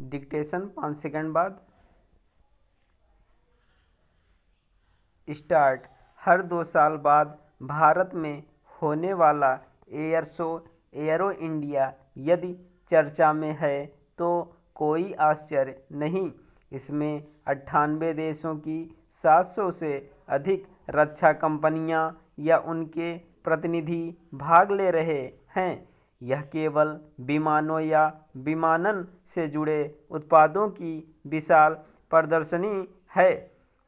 Dictation 5 second बाद start. हर 2 साल बाद भारत में होने वाला एयर शो एयरो इंडिया यदि चर्चा में है तो कोई आश्चर्य नहीं। इसमें 98 देशों की 700 से अधिक रक्षा कंपनियां या उनके प्रतिनिधि भाग ले रहे हैं। यह केवल विमानों या विमानन से जुड़े उत्पादों की विशाल प्रदर्शनी है,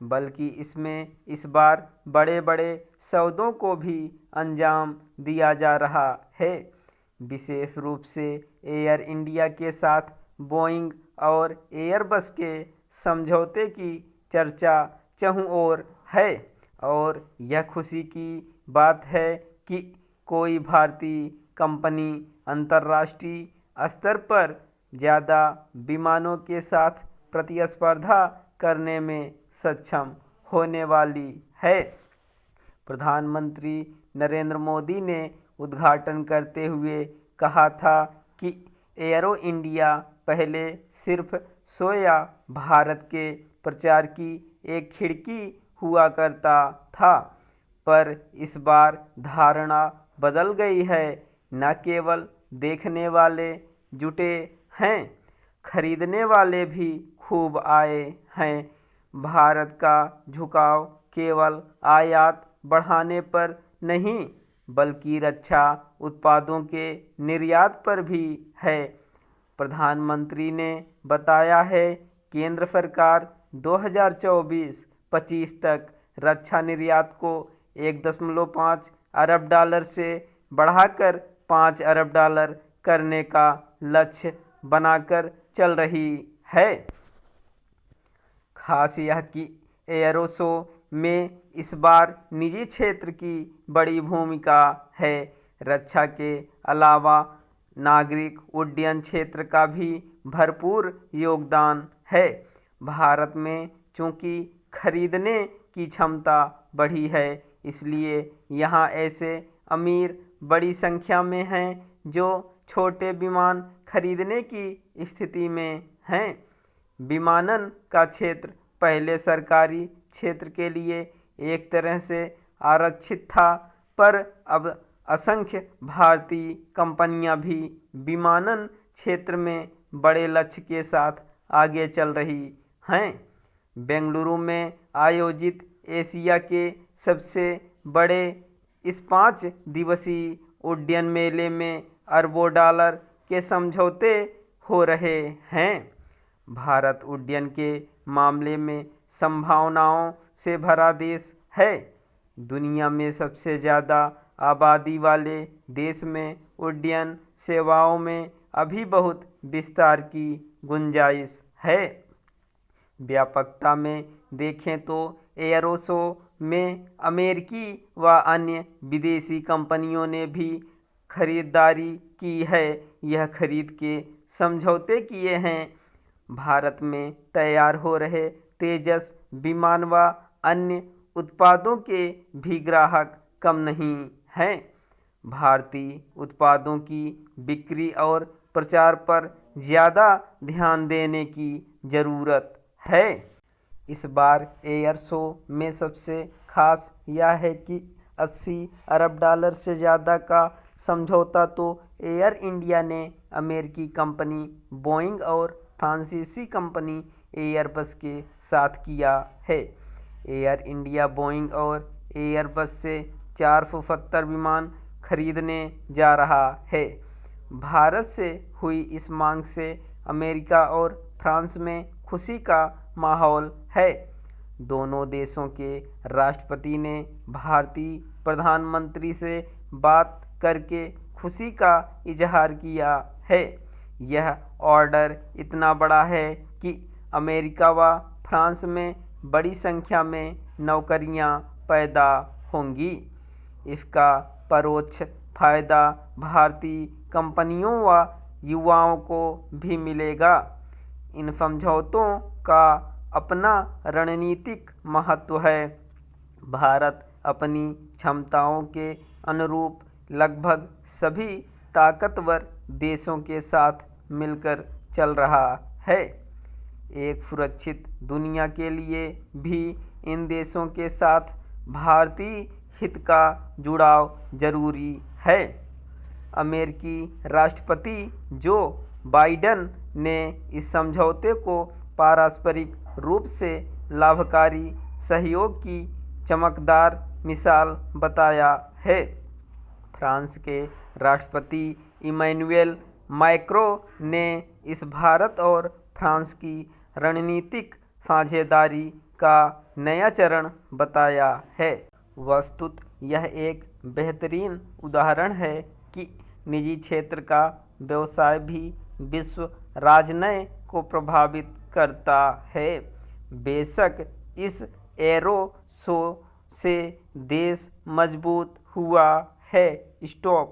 बल्कि इसमें इस बार बड़े बड़े सौदों को भी अंजाम दिया जा रहा है। विशेष रूप से एयर इंडिया के साथ बोइंग और एयरबस के समझौते की चर्चा चहुं ओर है और यह खुशी की बात है कि कोई भारतीय कंपनी अंतर्राष्ट्रीय स्तर पर ज़्यादा विमानों के साथ प्रतिस्पर्धा करने में सक्षम होने वाली है। प्रधानमंत्री नरेंद्र मोदी ने उद्घाटन करते हुए कहा था कि एयरो इंडिया पहले सिर्फ शो या भारत के प्रचार की एक खिड़की हुआ करता था, पर इस बार धारणा बदल गई है। न केवल देखने वाले जुटे हैं, खरीदने वाले भी खूब आए हैं। भारत का झुकाव केवल आयात बढ़ाने पर नहीं, बल्कि रक्षा उत्पादों के निर्यात पर भी है। प्रधानमंत्री ने बताया है, केंद्र सरकार 2024-25 तक रक्षा निर्यात को $1.5 अरब से बढ़ाकर $5 अरब करने का लक्ष्य बनाकर चल रही है। खास यह कि एयरो शो में इस बार निजी क्षेत्र की बड़ी भूमिका है। रक्षा के अलावा नागरिक उड्डयन क्षेत्र का भी भरपूर योगदान है। भारत में चूंकि खरीदने की क्षमता बढ़ी है, इसलिए यहाँ ऐसे अमीर बड़ी संख्या में हैं जो छोटे विमान खरीदने की स्थिति में हैं। विमानन का क्षेत्र पहले सरकारी क्षेत्र के लिए एक तरह से आरक्षित था, पर अब असंख्य भारतीय कंपनियां भी विमानन क्षेत्र में बड़े लक्ष्य के साथ आगे चल रही हैं। बेंगलुरु में आयोजित एशिया के सबसे बड़े इस 5 दिवसीय उड्डयन मेले में अरबों डॉलर के समझौते हो रहे हैं। भारत उड्डयन के मामले में संभावनाओं से भरा देश है। दुनिया में सबसे ज़्यादा आबादी वाले देश में उड्डयन सेवाओं में अभी बहुत विस्तार की गुंजाइश है। व्यापकता में देखें तो एयरो शो में अमेरिकी व अन्य विदेशी कंपनियों ने भी खरीदारी की है। यह खरीद के समझौते किए हैं। भारत में तैयार हो रहे तेजस विमान व अन्य उत्पादों के भी ग्राहक कम नहीं हैं। भारतीय उत्पादों की बिक्री और प्रचार पर ज़्यादा ध्यान देने की ज़रूरत है। इस बार एयर शो में सबसे खास यह है कि $80 अरब से ज़्यादा का समझौता तो एयर इंडिया ने अमेरिकी कंपनी बोइंग और फ्रांसीसी कंपनी एयरबस के साथ किया है। एयर इंडिया बोइंग और एयरबस से 475 विमान खरीदने जा रहा है। भारत से हुई इस मांग से अमेरिका और फ्रांस में खुशी का माहौल है। दोनों देशों के राष्ट्रपति ने भारतीय प्रधानमंत्री से बात करके खुशी का इजहार किया है। यह ऑर्डर इतना बड़ा है कि अमेरिका व फ्रांस में बड़ी संख्या में नौकरियां पैदा होंगी। इसका परोक्ष फायदा भारतीय कंपनियों व युवाओं को भी मिलेगा। इन समझौतों का अपना रणनीतिक महत्व है। भारत अपनी क्षमताओं के अनुरूप लगभग सभी ताकतवर देशों के साथ मिलकर चल रहा है। एक सुरक्षित दुनिया के लिए भी इन देशों के साथ भारतीय हित का जुड़ाव जरूरी है। अमेरिकी राष्ट्रपति जो बाइडेन ने इस समझौते को पारस्परिक रूप से लाभकारी सहयोग की चमकदार मिसाल बताया है। फ्रांस के राष्ट्रपति इमैनुएल मैक्रो ने इस भारत और फ्रांस की रणनीतिक साझेदारी का नया चरण बताया है। वस्तुतः यह एक बेहतरीन उदाहरण है कि निजी क्षेत्र का व्यवसाय भी विश्व राजनय को प्रभावित करता है। बेशक इस एरो शो से देश मजबूत हुआ है। स्टॉप।